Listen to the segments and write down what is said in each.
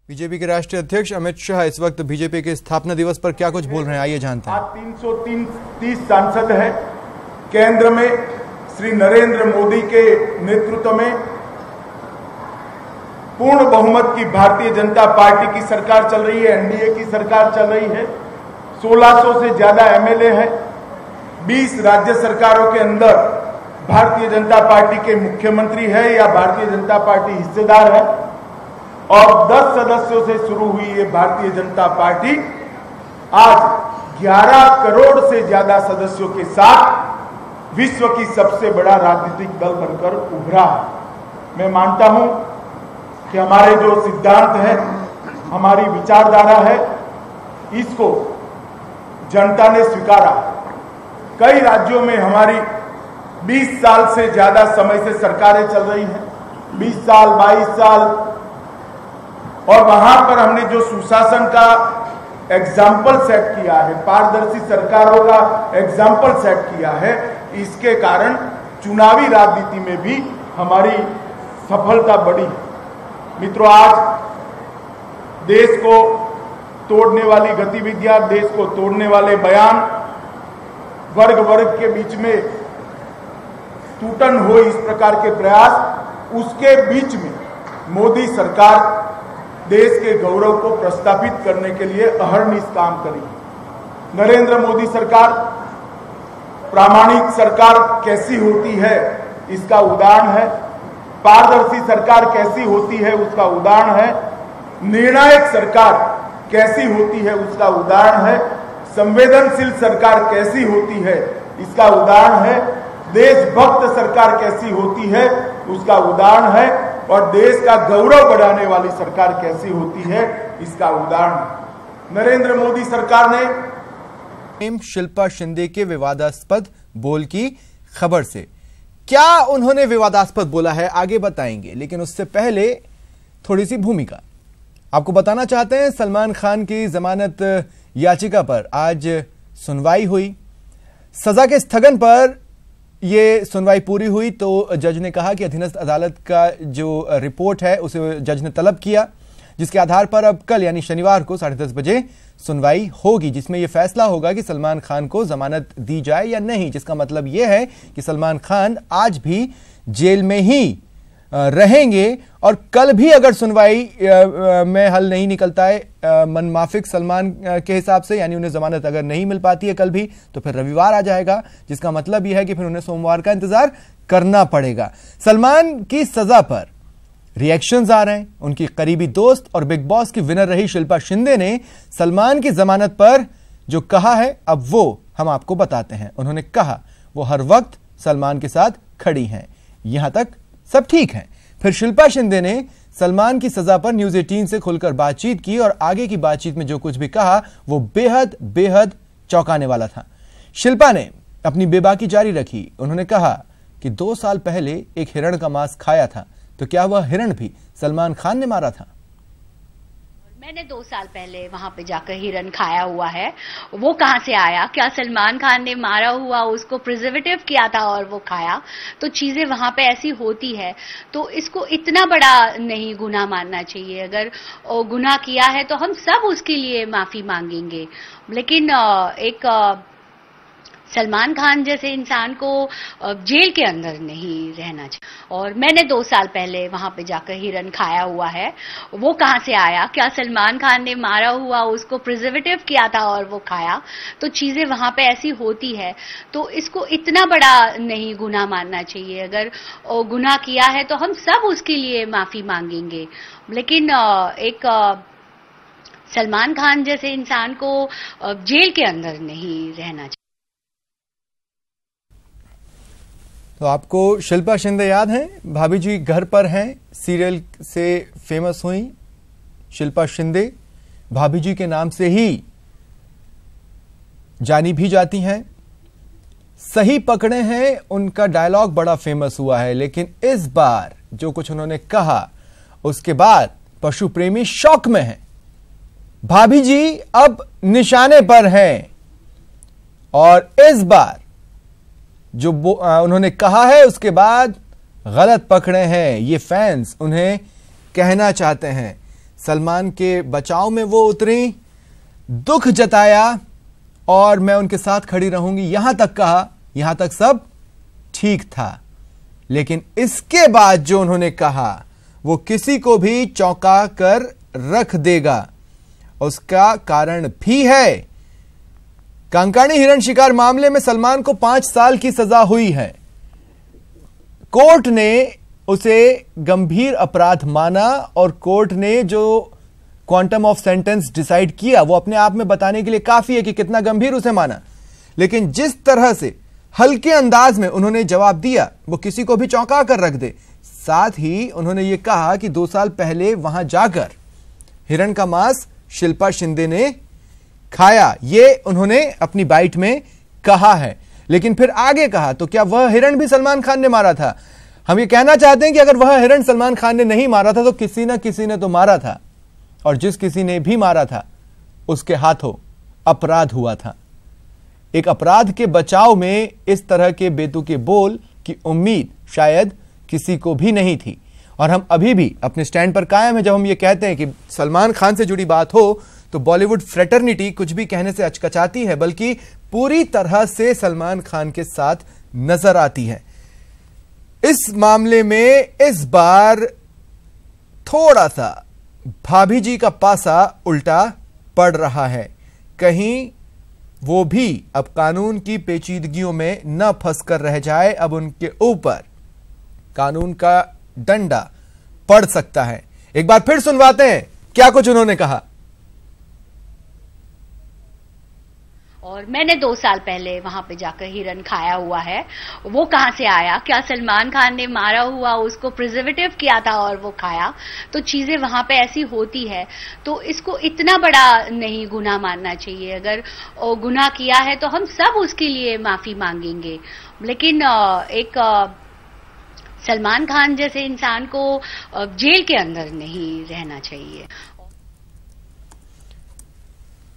BJP के राष्ट्रीय अध्यक्ष अमित शाह इस वक्त बीजेपी के स्थापना दिवस पर क्या कुछ बोल रहे हैं, आइए जानते हैं। आज 330 सांसद हैं। केंद्र में श्री नरेंद्र मोदी के नेतृत्व में पूर्ण बहुमत की भारतीय जनता पार्टी की सरकार चल रही है, एनडीए की सरकार चल रही है। 1600 से ज्यादा एमएलए हैं। 20 राज्य सरकारों के अंदर भारतीय जनता पार्टी के मुख्यमंत्री है या भारतीय जनता पार्टी हिस्सेदार है और 10 सदस्यों से शुरू हुई ये भारतीय जनता पार्टी आज 11 करोड़ से ज्यादा सदस्यों के साथ विश्व की सबसे बड़ा राजनीतिक दल बनकर उभरा है। मैं मानता हूं कि हमारे जो सिद्धांत है, हमारी विचारधारा है, इसको जनता ने स्वीकारा। कई राज्यों में हमारी 20 साल से ज्यादा समय से सरकारें चल रही हैं, 20 साल 22 साल, और वहां पर हमने जो सुशासन का एग्जाम्पल सेट किया है, पारदर्शी सरकारों का एग्जाम्पल सेट किया है, इसके कारण चुनावी राजनीति में भी हमारी सफलता बढ़ी है। मित्रों, आज देश को तोड़ने वाली गतिविधियां, देश को तोड़ने वाले बयान, वर्ग वर्ग के बीच में टूटन हो इस प्रकार के प्रयास, उसके बीच में मोदी सरकार देश के गौरव को प्रस्थापित करने के लिए अहर्निश काम करी। नरेंद्र मोदी सरकार प्रामाणिक सरकार कैसी होती है इसका उदाहरण है, पारदर्शी सरकार कैसी होती है उसका उदाहरण है, निर्णायक सरकार कैसी होती है उसका उदाहरण है, संवेदनशील सरकार कैसी होती है इसका उदाहरण है, देशभक्त सरकार कैसी होती है उसका उदाहरण है, और देश का गौरव बढ़ाने वाली सरकार कैसी होती है इसका उदाहरण है। नरेंद्र मोदी सरकार ने शिल्पा शिंदे के विवादास्पद बोल की खबर से क्या उन्होंने विवादास्पद बोला है आगे बताएंगे, लेकिन उससे पहले थोड़ी सी भूमिका आपको बताना चाहते हैं। सलमान खान की जमानत याचिका पर आज सुनवाई हुई। सजा के स्थगन पर ये सुनवाई पूरी हुई तो जज ने कहा कि अधीनस्थ अदालत का जो रिपोर्ट है उसे जज ने तलब किया, जिसके आधार पर अब कल यानी शनिवार को 10:30 बजे सुनवाई होगी, जिसमें यह फैसला होगा कि सलमान खान को जमानत दी जाए या नहीं। जिसका मतलब यह है कि सलमान खान आज भी जेल में ही रहेंगे और कल भी अगर सुनवाई में हल नहीं निकलता है मनमाफिक सलमान के हिसाब से, यानी उन्हें जमानत अगर नहीं मिल पाती है कल भी, तो फिर रविवार आ जाएगा, जिसका मतलब यह है कि फिर उन्हें सोमवार का इंतजार करना पड़ेगा। सलमान की सजा पर रिएक्शंस आ रहे हैं। उनकी करीबी दोस्त और बिग बॉस की विनर रही शिल्पा शिंदे ने सलमान की जमानत पर जो कहा है अब वो हम आपको बताते हैं। उन्होंने कहा वो हर वक्त सलमान के साथ खड़ी हैं, यहां तक सब ठीक है। फिर शिल्पा शिंदे ने सलमान की सजा पर न्यूज 18 से खुलकर बातचीत की और आगे की बातचीत में जो कुछ भी कहा वो बेहद बेहद चौंकाने वाला था। शिल्पा ने अपनी बेबाकी जारी रखी। उन्होंने कहा कि 2 साल पहले एक हिरण का मांस खाया था, तो क्या वह हिरण भी सलमान खान ने मारा था? मैंने 2 साल पहले वहां पे जाकर हिरन खाया हुआ है। वो कहां से आया? क्या सलमान खान ने मारा हुआ उसको प्रिजर्वेटिव किया था और वो खाया? तो चीजें वहां पे ऐसी होती है, तो इसको इतना बड़ा नहीं गुनाह मानना चाहिए। अगर गुनाह किया है तो हम सब उसके लिए माफी मांगेंगे, लेकिन एक सलमान खान जैसे इंसान को जेल के अंदर नहीं रहना चाहिए। और मैंने 2 साल पहले वहां पे जाकर हिरन खाया हुआ है। वो कहां से आया? क्या सलमान खान ने मारा हुआ उसको प्रिजर्वेटिव किया था और वो खाया? तो चीजें वहां पे ऐसी होती है, तो इसको इतना बड़ा नहीं गुनाह मानना चाहिए। अगर गुनाह किया है तो हम सब उसके लिए माफी मांगेंगे, लेकिन एक सलमान खान जैसे इंसान को जेल के अंदर नहीं रहना चाहिए। तो आपको शिल्पा शिंदे याद हैं? भाभी जी घर पर हैं, सीरियल से फेमस हुई शिल्पा शिंदे, भाभी जी के नाम से ही जानी भी जाती हैं। सही पकड़े हैं उनका डायलॉग बड़ा फेमस हुआ है, लेकिन इस बार जो कुछ उन्होंने कहा उसके बाद पशु प्रेमी शौक में हैं। भाभी जी अब निशाने पर हैं और इस बार जो उन्होंने कहा है उसके बाद गलत पकड़े हैं, ये फैंस उन्हें कहना चाहते हैं। सलमान के बचाव में वो उतरी, दुख जताया और मैं उनके साथ खड़ी रहूंगी यहां तक कहा। यहां तक सब ठीक था, लेकिन इसके बाद जो उन्होंने कहा वो किसी को भी चौंका कर रख देगा। उसका कारण भी है। कांकाणी हिरण शिकार मामले में सलमान को 5 साल की सजा हुई है। कोर्ट ने उसे गंभीर अपराध माना और कोर्ट ने जो क्वांटम ऑफ सेंटेंस डिसाइड किया वो अपने आप में बताने के लिए काफी है कि कितना गंभीर उसे माना। लेकिन जिस तरह से हल्के अंदाज में उन्होंने जवाब दिया वो किसी को भी चौंका कर रख दे। साथ ही उन्होंने ये कहा कि 2 साल पहले वहां जाकर हिरण का मांस शिल्पा शिंदे ने खाया, ये उन्होंने अपनी बाइट में कहा है। लेकिन फिर आगे कहा तो क्या वह हिरण भी सलमान खान ने मारा था? हम ये कहना चाहते हैं कि अगर वह हिरण सलमान खान ने नहीं मारा था तो किसी ना किसी ने तो मारा था, और जिस किसी ने भी मारा था उसके हाथों अपराध हुआ था। एक अपराध के बचाव में इस तरह के बेतुके बोल की उम्मीद शायद किसी को भी नहीं थी। और हम अभी भी अपने स्टैंड पर कायम है जब हम ये कहते हैं कि सलमान खान से जुड़ी बात हो तो बॉलीवुड फ्रेटर्निटी कुछ भी कहने से अचकचाती है, बल्कि पूरी तरह से सलमान खान के साथ नजर आती है। इस मामले में इस बार थोड़ा सा भाभी जी का पासा उल्टा पड़ रहा है। कहीं वो भी अब कानून की पेचीदगियों में न फंस कर रह जाए। अब उनके ऊपर कानून का डंडा पड़ सकता है। एक बार फिर सुनवाते हैं क्या कुछ उन्होंने कहा। और मैंने 2 साल पहले वहां पे जाकर हिरन खाया हुआ है। वो कहां से आया? क्या सलमान खान ने मारा हुआ उसको प्रिजर्वेटिव किया था और वो खाया? तो चीजें वहां पे ऐसी होती है, तो इसको इतना बड़ा नहीं गुनाह मानना चाहिए। अगर गुनाह किया है तो हम सब उसके लिए माफी मांगेंगे, लेकिन एक सलमान खान जैसे इंसान को जेल के अंदर नहीं रहना चाहिए।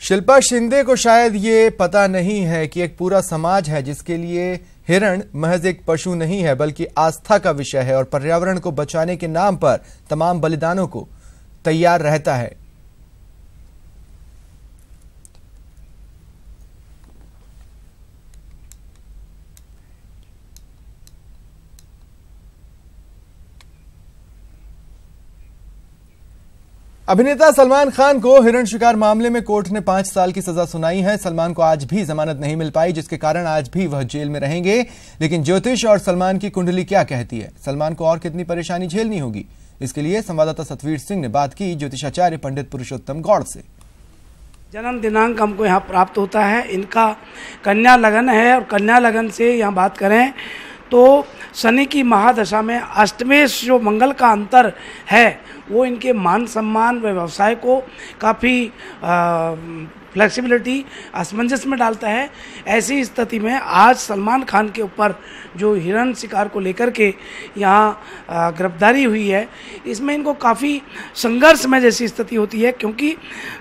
शिल्पा शिंदे को शायद ये पता नहीं है कि एक पूरा समाज है जिसके लिए हिरण महज एक पशु नहीं है बल्कि आस्था का विषय है और पर्यावरण को बचाने के नाम पर तमाम बलिदानों को तैयार रहता है। अभिनेता सलमान खान को हिरण शिकार मामले में कोर्ट ने 5 साल की सजा सुनाई है। सलमान को आज भी जमानत नहीं मिल पाई, जिसके कारण आज भी वह जेल में रहेंगे। लेकिन ज्योतिष और सलमान की कुंडली क्या कहती है? सलमान को और कितनी परेशानी झेलनी होगी? इसके लिए संवाददाता सतवीर सिंह ने बात की ज्योतिषाचार्य पंडित पुरुषोत्तम गौड़ से। जन्म दिनांक हमको यहाँ प्राप्त होता है। इनका कन्या लगन है और कन्या लगन से यहाँ बात करें तो शनि की महादशा में अष्टमेश जो मंगल का अंतर है वो इनके मान सम्मान व व्यवसाय को काफ़ी फ्लेक्सिबिलिटी असमंजस में डालता है। ऐसी स्थिति में आज सलमान खान के ऊपर जो हिरण शिकार को लेकर के यहाँ गिरफ्तारी हुई है, इसमें इनको काफ़ी संघर्ष में जैसी स्थिति होती है, क्योंकि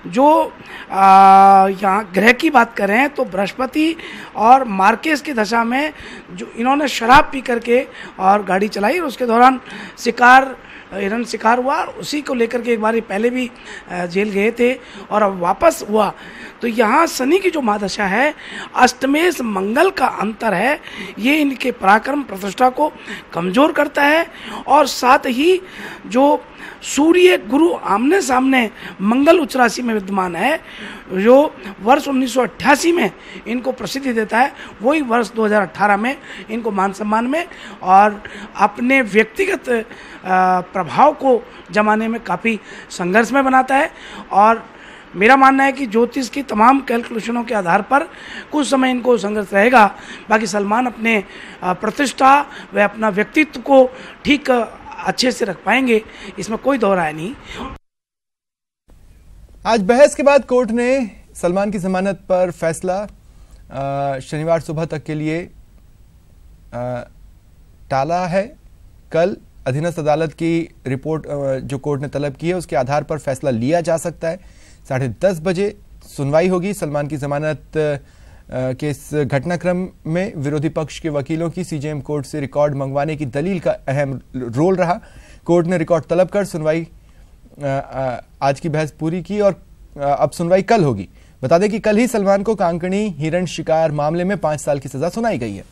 जो यहाँ ग्रह की बात करें तो बृहस्पति और मार्केस की दशा में जो इन्होंने शराब पी करके और गाड़ी चलाई और उसके दौरान हिरण शिकार हुआ। उसी को लेकर के एक बार पहले भी जेल गए थे और अब वापस हुआ। तो यहाँ शनि की जो महादशा है, अष्टमेश मंगल का अंतर है, ये इनके पराक्रम प्रतिष्ठा को कमज़ोर करता है। और साथ ही जो सूर्य गुरु आमने सामने मंगल उच्च राशि में विद्यमान है, जो वर्ष 1988 में इनको प्रसिद्धि देता है, वही वर्ष 2018 में इनको मान सम्मान में और अपने व्यक्तिगत प्रभाव को जमाने में काफ़ी संघर्ष में बनाता है। और मेरा मानना है कि ज्योतिष की तमाम कैलकुलेशनों के आधार पर कुछ समय इनको संघर्ष रहेगा। बाकी सलमान अपने प्रतिष्ठा व अपना व्यक्तित्व को ठीक अच्छे से रख पाएंगे, इसमें कोई दो राय नहीं। आज बहस के बाद कोर्ट ने सलमान की जमानत पर फैसला शनिवार सुबह तक के लिए टाला है। कल अधीनस्थ अदालत की रिपोर्ट जो कोर्ट ने तलब की है उसके आधार पर फैसला लिया जा सकता है। 10:30 बजे सुनवाई होगी। सलमान की जमानत के इस घटनाक्रम में विरोधी पक्ष के वकीलों की सीजेएम कोर्ट से रिकॉर्ड मंगवाने की दलील का अहम रोल रहा। कोर्ट ने रिकॉर्ड तलब कर सुनवाई आज की बहस पूरी की और अब सुनवाई कल होगी। बता दें कि कल ही सलमान को कांकणी हिरण शिकार मामले में 5 साल की सजा सुनाई गई है।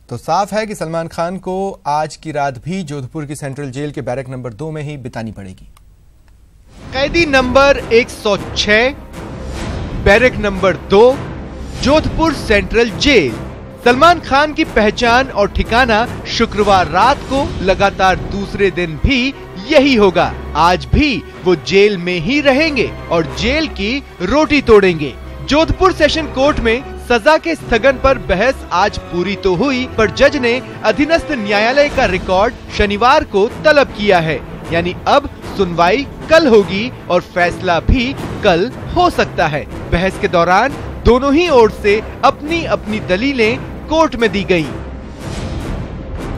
तो साफ है कि सलमान खान को आज की रात भी जोधपुर की सेंट्रल जेल के बैरक नंबर 2 में ही बितानी पड़ेगी। कैदी number 106, barrack number 2, Jodhpur central jail. Salman Khan की पहचान और ठिकाना शुक्रवार रात को लगातार दूसरे दिन भी यही होगा। आज भी वो जेल में ही रहेंगे और जेल की रोटी तोड़ेंगे। जोधपुर सेशन कोर्ट में सजा के स्थगन पर बहस आज पूरी तो हुई, पर जज ने अधीनस्थ न्यायालय का रिकॉर्ड शनिवार को तलब किया है। यानी अब सुनवाई कल होगी और फैसला भी कल हो सकता है। बहस के दौरान दोनों ही ओर से अपनी अपनी दलीलें कोर्ट में दी गई।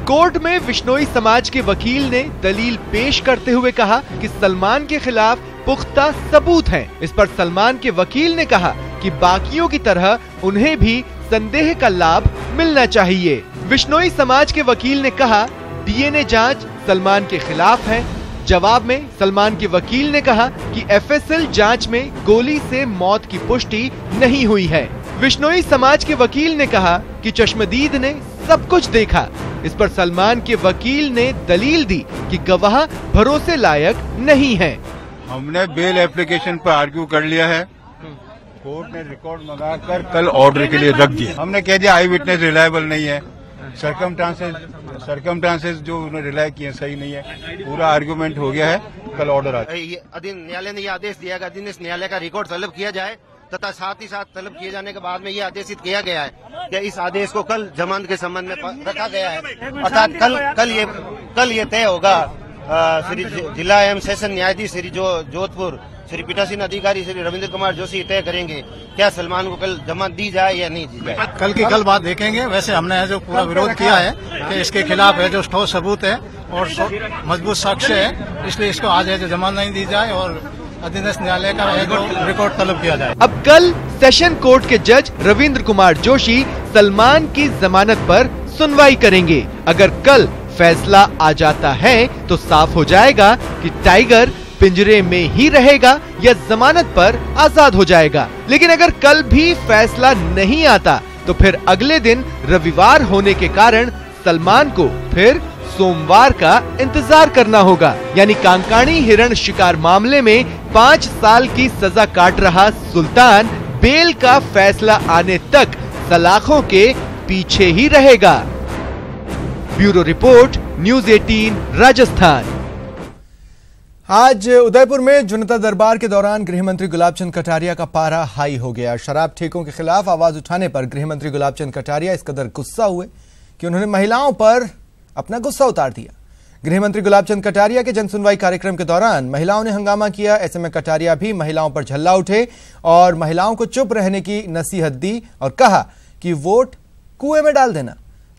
कोर्ट में विश्नोई समाज के वकील ने दलील पेश करते हुए कहा कि सलमान के खिलाफ पुख्ता सबूत हैं। इस पर सलमान के वकील ने कहा कि बाकियों की तरह उन्हें भी संदेह का लाभ मिलना चाहिए। विश्नोई समाज के वकील ने कहा डीएनए जांच सलमान के खिलाफ है। जवाब में सलमान के वकील ने कहा कि एफएसएल जांच में गोली से मौत की पुष्टि नहीं हुई है। विश्नोई समाज के वकील ने कहा कि चश्मदीद ने सब कुछ देखा। इस पर सलमान के वकील ने दलील दी कि गवाह भरोसे लायक नहीं है। हमने बेल एप्लीकेशन पर आर्ग्यू कर लिया है। कोर्ट ने रिकॉर्ड मंगाकर कल ऑर्डर के लिए रख दिया। हमने कह दिया आई विटनेस रिलायबल नहीं है, सरकमस्टांसेस जो उन्होंने रिलाय किए सही नहीं है। पूरा आर्गुमेंट हो गया है, कल ऑर्डर आ जाए। न्यायालय ने यह आदेश दिया कि अधीनस्थ न्यायालय का रिकॉर्ड तलब किया जाए तथा साथ ही साथ तलब किए जाने के बाद में यह आदेशित किया गया है कि इस आदेश को कल जमानत के संबंध में रखा गया है। अर्थात कल ये तय होगा श्री जिला एवं सेशन न्यायाधीश श्री जोधपुर श्री पीठासीन अधिकारी श्री रविंद्र कुमार जोशी तय करेंगे क्या सलमान को कल जमानत दी जाए या नहीं दी जाए। कल की कल बात देखेंगे। वैसे हमने जो पूरा विरोध किया है कि इसके खिलाफ है जो ठोस सबूत है और मजबूत साक्ष्य है, इसलिए इसको आज है जो जमानत नहीं दी जाए और अधीनस्थ न्यायालय का रिकॉर्ड तलब किया जाए। अब कल सेशन कोर्ट के जज रविंद्र कुमार जोशी सलमान की जमानत पर सुनवाई करेंगे। अगर कल फैसला आ जाता है तो साफ हो जाएगा कि टाइगर पिंजरे में ही रहेगा या जमानत पर आजाद हो जाएगा। लेकिन अगर कल भी फैसला नहीं आता तो फिर अगले दिन रविवार होने के कारण सलमान को फिर सोमवार का इंतजार करना होगा। यानी कांकाणी हिरण शिकार मामले में 5 साल की सजा काट रहा सुल्तान बेल का फैसला आने तक सलाखों के पीछे ही रहेगा। Bureau report, news 18 Rajasthan. आज उदयपुर में जनता दरबार के दौरान गृहमंत्री गुलाबचंद कटारिया का पारा हाई हो गया। शराब ठेकों के खिलाफ आवाज उठाने पर गृहमंत्री गुलाबचंद कटारिया इस कदर गुस्सा हुए कि उन्होंने महिलाओं पर अपना गुस्सा उतार दिया। गृहमंत्री गुलाबचंद कटारिया के जनसुनवाई कार्यक्रम के दौरान महिलाओं ने हंगामा किया। ऐसे में कटारिया भी महिलाओं पर झल्ला उठे और महिलाओं को चुप रहने की नसीहत दी और कहा कि वोट कुएं में डाल देना।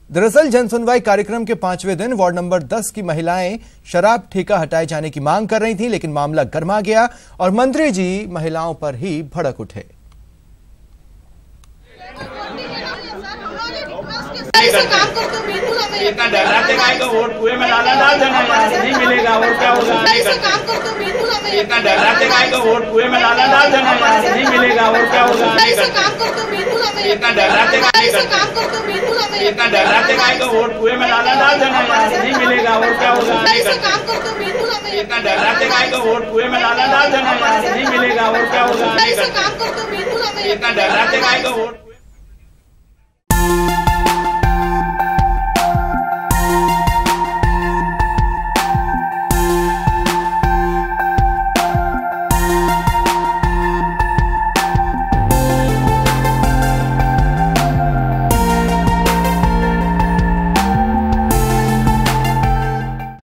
दरअसल जनसुनवाई कार्यक्रम के 5वें दिन वार्ड नंबर 10 की महिलाएं शराब ठेका हटाए जाने की मांग कर रही थीं, लेकिन मामला गर्मा गया और मंत्री जी महिलाओं पर ही भड़क उठे। इतना डराते का वोट कुएं में डाल देना यार, नहीं मिलेगा और क्या होगा। इतना डराते का वोट कुएं में डाल देना यार, नहीं मिलेगा और क्या होगा। इतना डराते का वोट कुएं में डाल देना यार, नहीं मिलेगा और क्या होगा। इतना डराते का वोट कुएं में डाल देना यार, नहीं मिलेगा और क्या होगा। इतना डराते का वोट